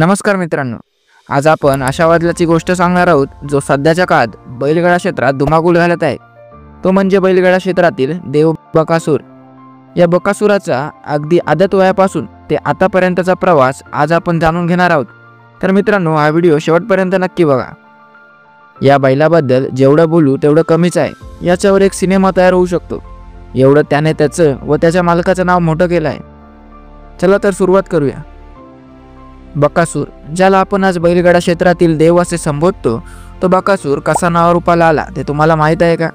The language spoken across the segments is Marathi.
नमस्कार मित्रांनो, आज आपण अशा वादळाची गोष्ट सांगणार आहोत जो सध्याच्या काळात बैलगाडा क्षेत्रात धुमाकूळ घालत आहे। तो म्हणजे बैलगाडा क्षेत्रातील देव बकासूर। या बकासुराचा अगदी आदत वयापासून ते आतापर्यंतचा प्रवास आज आपण जाणून घेणार आहोत। तर मित्रांनो, हा व्हिडिओ शेवटपर्यंत नक्की बघा। या बैलाबद्दल जेवढं बोलू तेवढं कमीच आहे। याच्यावर एक सिनेमा तयार होऊ शकतो, एवढं त्याने त्याचं व त्याच्या मालकाचं नाव मोठं केलं आहे। चला तर सुरुवात करूया। बकासूर, ज्याला आपण आज बैलगाडा क्षेत्रातील देव असे संबोधतो, तो बकासूर कसा नावारूपाला आला ते तुम्हाला माहीत आहे का?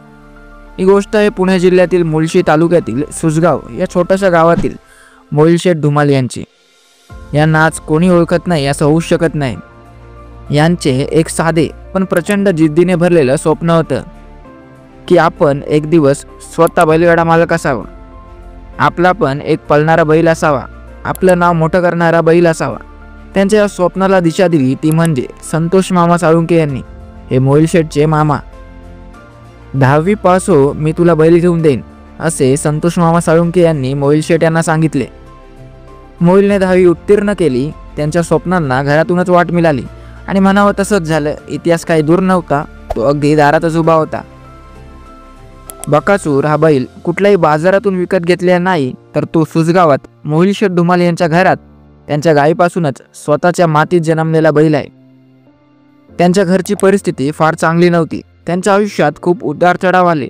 ही गोष्ट आहे पुणे जिल्ह्यातील मुळशी तालुक्यातील सुसगाव या छोट्याशा गावातील मोहिलशेठ धुमाल यांची। यांना आज कोणी ओळखत नाही असं होऊ शकत नाही। यांचे एक साधे पण प्रचंड जिद्दीने भरलेलं स्वप्न होतं की आपण एक दिवस स्वतः बैलगाडा मालक असावा, आपला पण एक पळणारा बैल असावा, आपलं नाव मोठं करणारा बैल असावा। त्यांच्या या स्वप्नाला दिशा दिली ती म्हणजे संतोष मामा साळुंखे यांनी। हे मोहिलशेठचे मामा। 10वी पास हो, मी तुला बैल घेऊन देईन असे संतोष मामा साळुंखे यांनी मोहिलशेठ यांना सांगितले। मोहिलने 10वी उत्तीर्ण केली। त्यांच्या स्वप्नांना घरातूनच वाट मिळाली आणि म्हणावं तसंच झालं। इतिहास काही दूर नव्हता, तो अगदी दारातच उभा होता। बकासूर हा बैल कुठल्याही बाजारातून विकत घेतलेला नाही, तर तो सुसगावात मोहिलशेठ धुमाल यांच्या घरात त्यांच्या गायीपासूनच स्वतःच्या मातीत जन्मलेला बैल आहे। त्यांच्या घरची परिस्थिती फार चांगली नव्हती। त्यांच्या आयुष्यात खूप उतार चढाव आले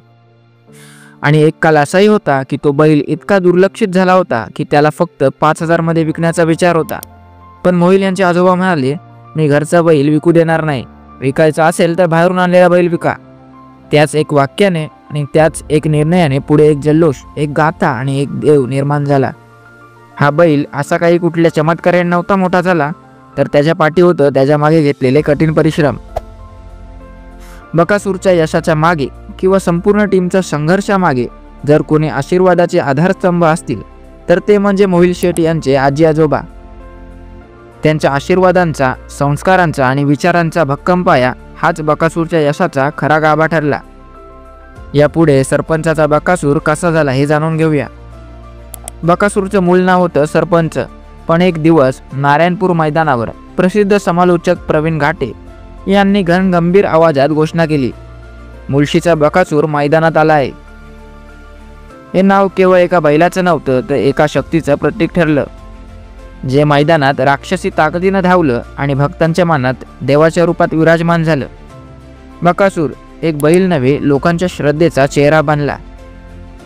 आणि एक काल असाही होता की तो बैल इतका दुर्लक्षित झाला होता की त्याला फक्त 5000 मध्ये विकण्याचा विचार होता। पण मोहिल यांचे आजोबा म्हणाले, मी घरचा बैल विकू देणार नाही, विकायचा असेल तर बाहेरून आणलेला बैल विका। त्याच एक वाक्याने आणि त्याच एक निर्णयाने पुढे एक जल्लोष, एक गाथा आणि एक देव निर्माण झाला। हा बैल असा काही कुठल्या चमत्काराने नव्हता मोठा झाला, तर त्याच्या पाठी होतं त्याच्या मागे घेतलेले कठीण परिश्रम। बकासूरच्या यशाच्या मागे किंवा संपूर्ण टीमच्या संघर्षामागे जर कोणी आशीर्वादाचे आधारस्तंभ असतील तर ते म्हणजे मोहिलशेठ यांचे आजी आजोबा। त्यांच्या आशीर्वादांचा, संस्कारांचा आणि विचारांचा भक्कम पाया हाच बकासूरच्या यशाचा खरा गाभा ठरला। यापुढे सरपंचाचा बकासूर कसा झाला हे जाणून घेऊया। बकासूरचं मूळ नाव होतं सरपंच, पण एक दिवस नारायणपूर मैदानावर प्रसिद्ध समालोचक प्रवीण घाटे यांनी गंभीर आवाजात घोषणा केली, मुळशीचा बकासूर मैदानात आला आहे। हे नाव केवळ एका बैलाचं नव्हतं, तर एका शक्तीचं प्रतीक ठरलं, जे मैदानात राक्षसी ताकदीनं धावलं आणि भक्तांच्या मनात देवाच्या रूपात विराजमान झालं। बकासूर एक बैल नव्हे, लोकांच्या श्रद्धेचा चेहरा बनला।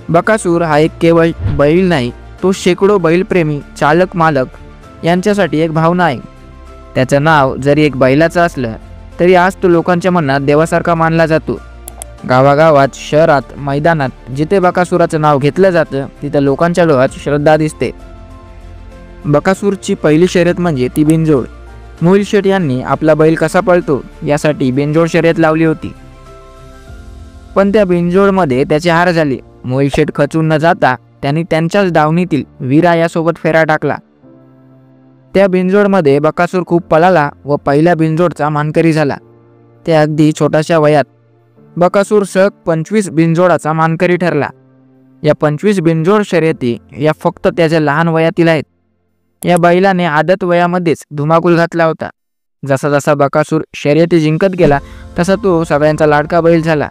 बकासूर हा एक केवळ बैल नाही, तो शेकडो बैलप्रेमी, चालक, मालक यांच्यासाठी एक भावना आहे। त्याचं नाव जरी एक बैलाचं असलं तरी आज तो लोकांच्या मनात देवासारखा मानला जातो। गावागावात, शहरात, मैदानात जिथे बकासूराचं नाव घेतलं जातं तिथे लोकांच्या डोळ्यात श्रद्धा दिसते। बकासूरची पहिली शर्यत म्हणजे ती बिनजोड। मोहिलशेठ यांनी आपला बैल कसा पळतो यासाठी बिनजोड शर्यत लावली होती, पण त्या बिनजोडमध्ये त्याची हार झाली। मोहिलशेठ खचून न जाता त्यांनी त्यांच्याच दावणीतील वीरा यासोबत फेरा टाकला। त्या बिनजोडमध्ये बकासूर खूप पळाला व पहिल्या बिनजोडचा मानकरी झाला। ते अगदी छोट्याशा वयात बकासूर सलग 25 बिनजोडाचा मानकरी ठरला। या 25 बिनजोड शर्यती या फक्त त्याच्या लहान वयातील आहेत। या बैलाने आदत वयामध्येच धुमाकूळ घातला होता। जसा जसा बकासूर शर्यती जिंकत गेला तसा तो सगळ्यांचा लाडका बैल झाला।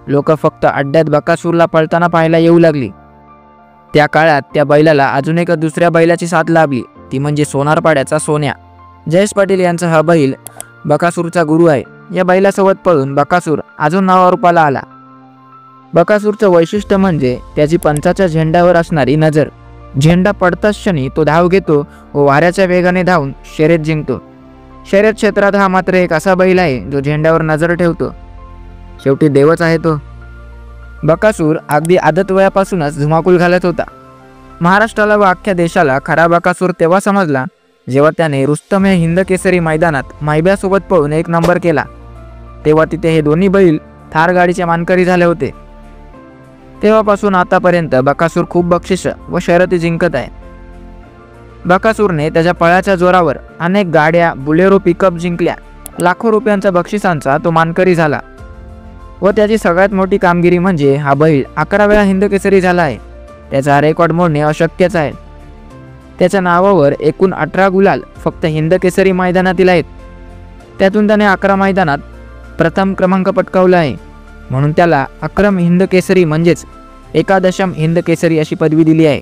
लोक फक्त अड्ड्यात बकासूरला पळताना पाहायला येऊ लागली। त्या काळात त्या बैलाला अजून एका दुसऱ्या बैलाची साथ लाभली, ती म्हणजे सोनारपाड्याचा सोन्या। जयेश पाटील यांचा हा बैल बकासूरचा गुरु आहे। या बैलासोबत पळून बकासूर अजून नावारूपाला आला। बकासूरचं वैशिष्ट्य म्हणजे त्याची पंचाच्या झेंड्यावर असणारी नजर। झेंडा पडताच क्षणी तो धाव घेतो व वाऱ्याच्या वेगाने धावून शर्यत जिंकतो। शर्यत क्षेत्रात हा मात्र एक असा बैल आहे जो झेंड्यावर नजर ठेवतो। शेवटी देवच आहे तो। बकासूर अगदी आदत वयापासूनच धुमाकूळ घालत होता। महाराष्ट्राला व अख्ख्या देशाला खरा बकासूर तेव्हा समजला जेव्हा त्याने रुस्तम हे हिंद केसरी मैदानात मायब्यासोबत पळून 1 नंबर केला। तेव्हा तिथे हे दोन्ही बैल थार गाडीचे मानकरी झाले होते। तेव्हापासून आतापर्यंत बकासूर खूप बक्षिस व शर्यती जिंकत आहे। बकासूरने त्याच्या पळाच्या जोरावर अनेक गाड्या, बुलेरो, पिकअप जिंकल्या। लाखो रुपयांच्या बक्षिसांचा तो मानकरी झाला व त्याची सगळ्यात मोठी कामगिरी म्हणजे हा बैल 11 वेळा हिंद केसरी झाला आहे। त्याचा रेकॉर्ड मोडणे अशक्यच आहे। त्याच्या नावावर एकूण 18 गुलाल फक्त हिंद केसरी मैदानातील आहेत. त्यातून त्याने 11 मैदानात प्रथम क्रमांक पटकावला आहे. म्हणून त्याला अक्रम हिंद केसरी म्हणजेच एकादशम हिंद केसरी अशी पदवी दिली आहे.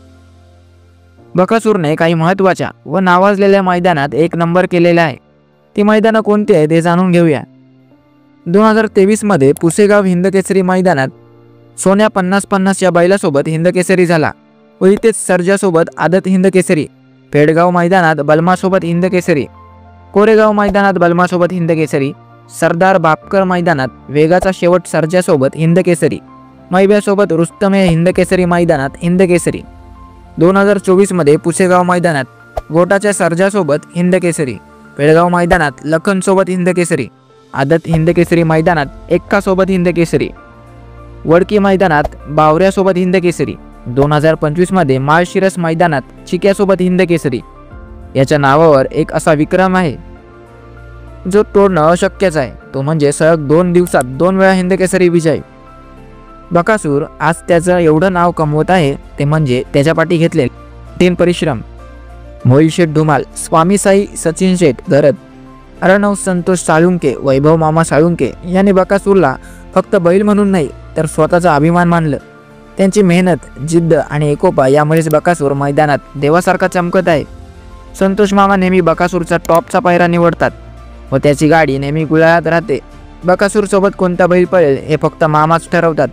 बकासूरने काही महत्त्वाच्या व नावाजलेल्या मैदानात 1 नंबर केलेला आहे. ती मैदानं कोणती आहेत हे जाणून घेऊया. 2023 मध्ये पुसेगाव हिंद केसरी मैदानात सोन्या 50-50 या बैलासोबत हिंद केसरी झाला व इथेच सर्जासोबत आदत हिंद केसरी, पेडगाव मैदानात बलमासोबत हिंद केसरी, कोरेगाव मैदानात बलमासोबत हिंद केसरी, सरदार बापकर मैदानात वेगाचा शेवट सर्जासोबत हिंद केसरी, मैब्यासोबत रुस्तमे हिंद केसरी मैदानात हिंद केसरी. 2024 मध्ये पुसेगाव मैदानात गोटाच्या सर्जासोबत हिंद केसरी, पेडगाव मैदानात लखनसोबत हिंद केसरी, आदत हिंद केसरी मैदानात एक्कासोबत हिंद केसरी, वडकी मैदानात बावऱ्यासोबत हिंद केसरी, 2025 मध्ये माळशिरस मैदानात चिक्यासोबत हिंद केसरी. याच्या नावावर एक असा विक्रम आहे जो तोडणं अशक्यच आहे, तो म्हणजे सलग 2 दिवसात 2 वेळा हिंद केसरी विजय. बकासूर आज त्याचं एवढं नाव कमवत आहे ते म्हणजे त्याच्या पाठी घेतलेले 3 परिश्रम. मोहिल शेठ धुमाल, स्वामी साई सचिन शेठ घरत, अर्णव संतोष साळुंके, वैभव मामा साळुंके यांनी बकासूरला फक्त बैल म्हणून नाही तर स्वतःचा अभिमान मानलं. त्यांची मेहनत, जिद्द आणि एकोपा यामुळेच बकासूर मैदानात देवासारखा चमकत आहे. संतोष मामा नेहमी बकासूरचा टॉपचा पायरा निवडतात व त्याची गाडी नेहमी गुलालात राहते. बकासूरसोबत कोणता बैल पळेल हे फक्त मामाच ठरवतात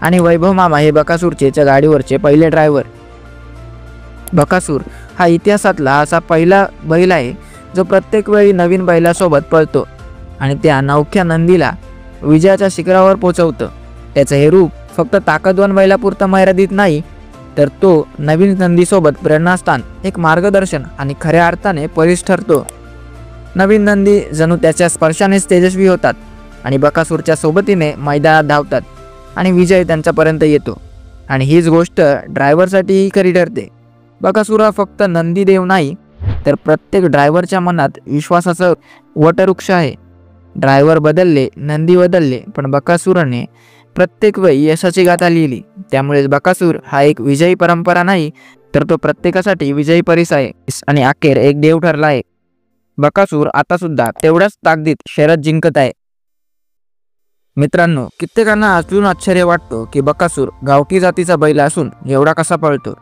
आणि वैभव मामा हे बकासूरचे गाडीवरचे पहिले ड्रायव्हर. बकासूर हा इतिहासातला असा पहिला बैल आहे जो प्रत्येक वेळी नवीन बैलासोबत पळतो आणि त्या नवख्या नंदीला विजयाच्या शिखरावर पोहोचवतं. त्याचं हे रूप फक्त ताकदवान बैलापुरता मर्यादित नाही तर तो नवीन नंदीसोबत प्रेरणास्थान, एक मार्गदर्शन आणि खऱ्या अर्थाने परिस ठरतो. नवीन नंदी जणू त्याच्या स्पर्शानेच तेजस्वी होतात आणि बकासूरच्या सोबतीने मैदानात धावतात आणि विजय त्यांच्यापर्यंत येतो. आणि हीच गोष्ट ड्रायव्हरसाठीही खरी ठरते. बकासूर हा फक्त नंदी देव नाही तर प्रत्येक ड्रायव्हरच्या मनात विश्वासाचं वटवृक्ष आहे. ड्रायव्हर बदलले, नंदी बदलले, पण बकासूरने प्रत्येक वेळी यशाची गाथा लिहिली. त्यामुळेच बकासूर हा एक विजयी परंपरा नाही तर तो प्रत्येकासाठी विजयी परिस आहे आणि अखेर एक देव ठरला आहे. बकासूर आता सुद्धा तेवढ्याच ताकदीत शर्यत जिंकत आहे. मित्रांनो, कित्येकांना अजून आश्चर्य वाटतो की बकासूर गावठी जातीचा बैल असून एवढा कसा पळतो.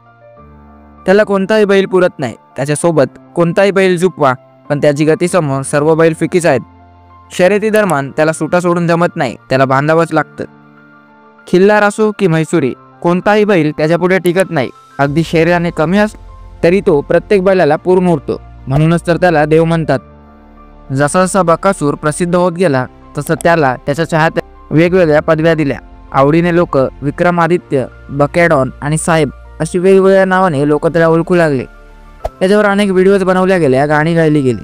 त्याला कोणताही बैल पुरत नाही. त्याच्यासोबत कोणताही बैल झुकवा पण त्याची गतीसमोर सर्व बैल फिकीच आहेत. शर्यती दरम्यान त्याला सुटा सोडून जमत नाही, त्याला बांधावंच लागतं. खिल्लार असो की म्हैसुरी, कोणताही बैल त्याच्यापुढे टिकत नाही. अगदी शरीराने कमी तरी तो प्रत्येक बैलाला पूर्ण उरतो. म्हणूनच तर त्याला देव म्हणतात. जसा जसा बकासूर प्रसिद्ध होत गेला तसं त्याला त्याच्या चाहत्या वेगवेगळ्या पदव्या दिल्या. आवडीने लोक विक्रमादित्य, बकॅडॉन आणि साहेब अशी वेगवेगळ्या नावाने लोक त्याला ओळखू लागले. त्याच्यावर अनेक व्हिडिओज बनवल्या गेल्या, गाणी गायली गेली.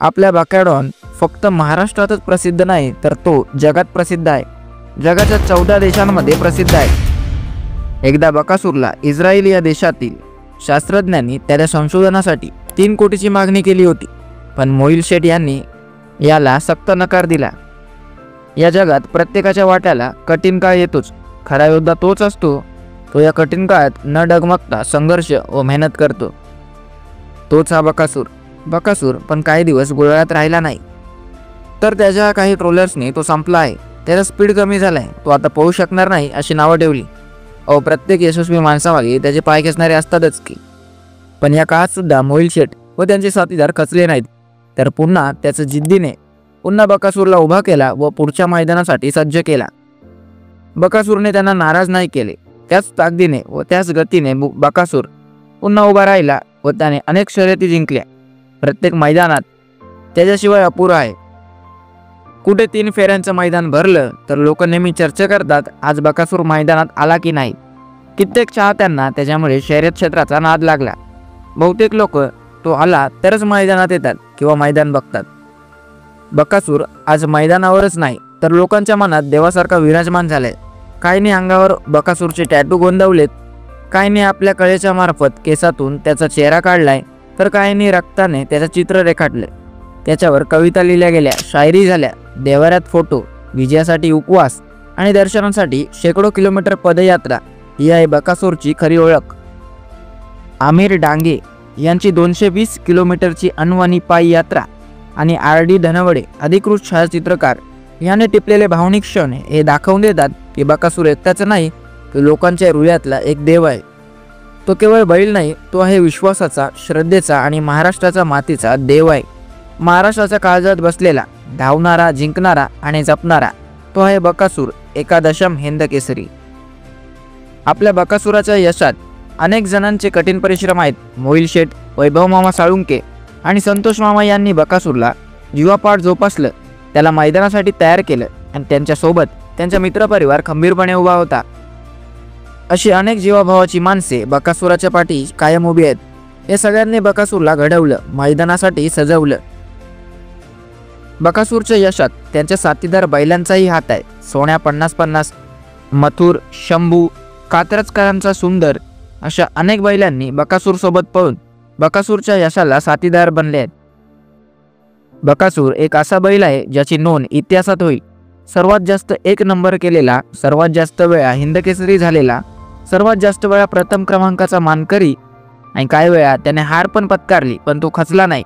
आपल्या बकॅडॉन फक्त महाराष्ट्रातच प्रसिद्ध नाही तर तो जगात प्रसिद्ध आहे. जगाच्या 14 देशांमध्ये प्रसिद्ध आहे. एकदा बकासूरला इस्रायल या देशातील शास्त्रज्ञांनी त्याच्या संशोधनासाठी 3 कोटीची मागणी केली होती, पण मोहिल शेठ यांनी याला सक्त नकार दिला. या जगात प्रत्येकाच्या वाट्याला कठीण काळ येतोच. खरा योद्धा तोच असतो तो या कठीण काळात न डगमगता संघर्ष व मेहनत करतो. तोच हा बकासूर. बकासूर पण काही दिवस गुलालात राहिला नाही तर त्याच्या काही ट्रोलर्सने तो संपला आहे. त्याचा स्पीड कमी झालाय, तो आता पळू शकणार नाही अशी नावं ठेवली. प्रत्येक यशस्वी माणसामागे त्याचे पाय खेचणारे असतातच की. पण या काळात सुद्धा मोहिल शेठ व त्यांचे साथीदार खचले नाहीत तर पुन्हा त्याचं जिद्दीने पुन्हा बकासूरला उभा केला व पुढच्या मैदानासाठी सज्ज केला. बकासूरने त्यांना नाराज नाही केले. त्याच ताकदीने व त्याच गतीने बकासूर पुन्हा उभा राहिला व त्याने अनेक शर्यती जिंकल्या. प्रत्येक मैदानात त्याच्याशिवाय अपुरा आहे. कुठे 3 फेऱ्यांचं मैदान भरलं तर लोक नेहमी चर्चा करतात आज बकासूर मैदानात आला की नाही. कित्येक चाहत्यांना त्याच्यामुळे शर्यत क्षेत्राचा नाद लागला. बहुतेक लोक तो आला तरच मैदानात येतात किंवा मैदान बघतात. बकासूर आज मैदानावरच नाही तर लोकांच्या मनात देवासारखा विराजमान झालाय. काहींनी अंगावर बकासूरचे टॅटू गोंदवलेत, काहींनी आपल्या कळेच्या मार्फत केसातून त्याचा चेहरा काढलाय तर काहींनी रक्ताने त्याचं चित्र रेखाटले. त्याच्यावर कविता लिहिल्या गेल्या, शायरी झाल्या, देवाऱ्यात फोटो, विजयासाठी उपवास आणि दर्शनासाठी शेकडो किलोमीटर पदयात्रा ही आहे बकासूरची खरी ओळख. आमिर डांगे यांची 220 किलोमीटरची अनवाणी पायी यात्रा आणि RD धनवडे अधिकृत छायाचित्रकार याने टिपलेले भावनिक क्षण हे दाखवून देतात की बकासूर एकटाच नाही, तो लोकांच्या हृदयातला एक देव आहे. तो केवळ बैल नाही, तो आहे विश्वासाचा, श्रद्धेचा आणि महाराष्ट्राचा मातीचा देव आहे. महाराष्ट्राच्या काळजात बसलेला, धावणारा, जिंकणारा आणि जपणारा तो आहे बकासूर, एकादशम हिंद केसरी. आपल्या बकासुराच्या यशात अनेक जणांचे कठीण परिश्रम आहेत. मोहिल शेठ, वैभव मामा साळुंके आणि संतोष मामा यांनी बकासूरला जीवापाड जोपासलं, त्याला मैदानासाठी तयार केलं आणि त्यांच्यासोबत त्यांचा मित्रपरिवार खंबीरपणे उभा होता. अशी अनेक जीवाभावाची माणसे बकासुराच्या पाठी कायम उभी आहेत. या सगळ्यांनी बकासूरला घडवलं, मैदानासाठी सजवलं. बकासूरच्या यशात त्यांच्या साथीदार बैलांचाही हात आहे. सोन्या 50-50, मथुर, शंभू, कात्रजकरांचा सुंदर अशा अनेक बैलांनी बकासूर सोबत पळून बकासूरच्या यशाला साथीदार बनले आहेत. बकासूर एक असा बैल आहे ज्याची नोंद इतिहासात होईल. सर्वात जास्त 1 नंबर केलेला, सर्वात जास्त वेळा हिंदकेसरी झालेला, सर्वात जास्त वेळा प्रथम क्रमांकाचा मानकरी आणि काही वेळा त्याने हार पण पत्कारली, पण तो खचला नाही.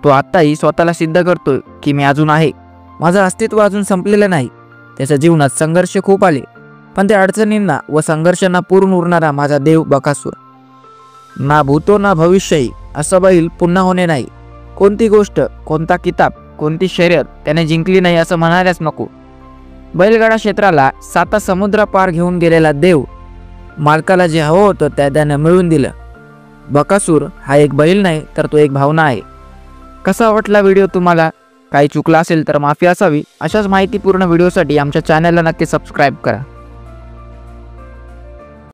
तो आत्ताही स्वतःला सिद्ध करतोय की मी अजून आहे, माझं अस्तित्व अजून संपलेलं नाही. त्याच्या जीवनात संघर्ष खूप आले, पण त्या अडचणींना व संघर्षांना पूर्ण उरणारा माझा देव बकासूर. ना भूतो ना भविष्यही असं बैल पुन्हा होणे नाही. कोणती गोष्ट, कोणता किताब, कोणती शर्यत त्याने जिंकली नाही असं म्हणायलाच नको. बैलगाडा क्षेत्राला 7 समुद्र पार घेऊन गेलेला देव, मालकाला जे हवं होतं त्याने मिळवून दिलं. बकासूर हा एक बैल नाही, तर तो एक भावना आहे. कसा वाटला व्हिडिओ तुम्हाला? काही चुकलं असेल तर माफी असावी. अशाच माहितीपूर्ण व्हिडिओसाठी आमच्या चॅनलला नक्की सबस्क्राईब करा.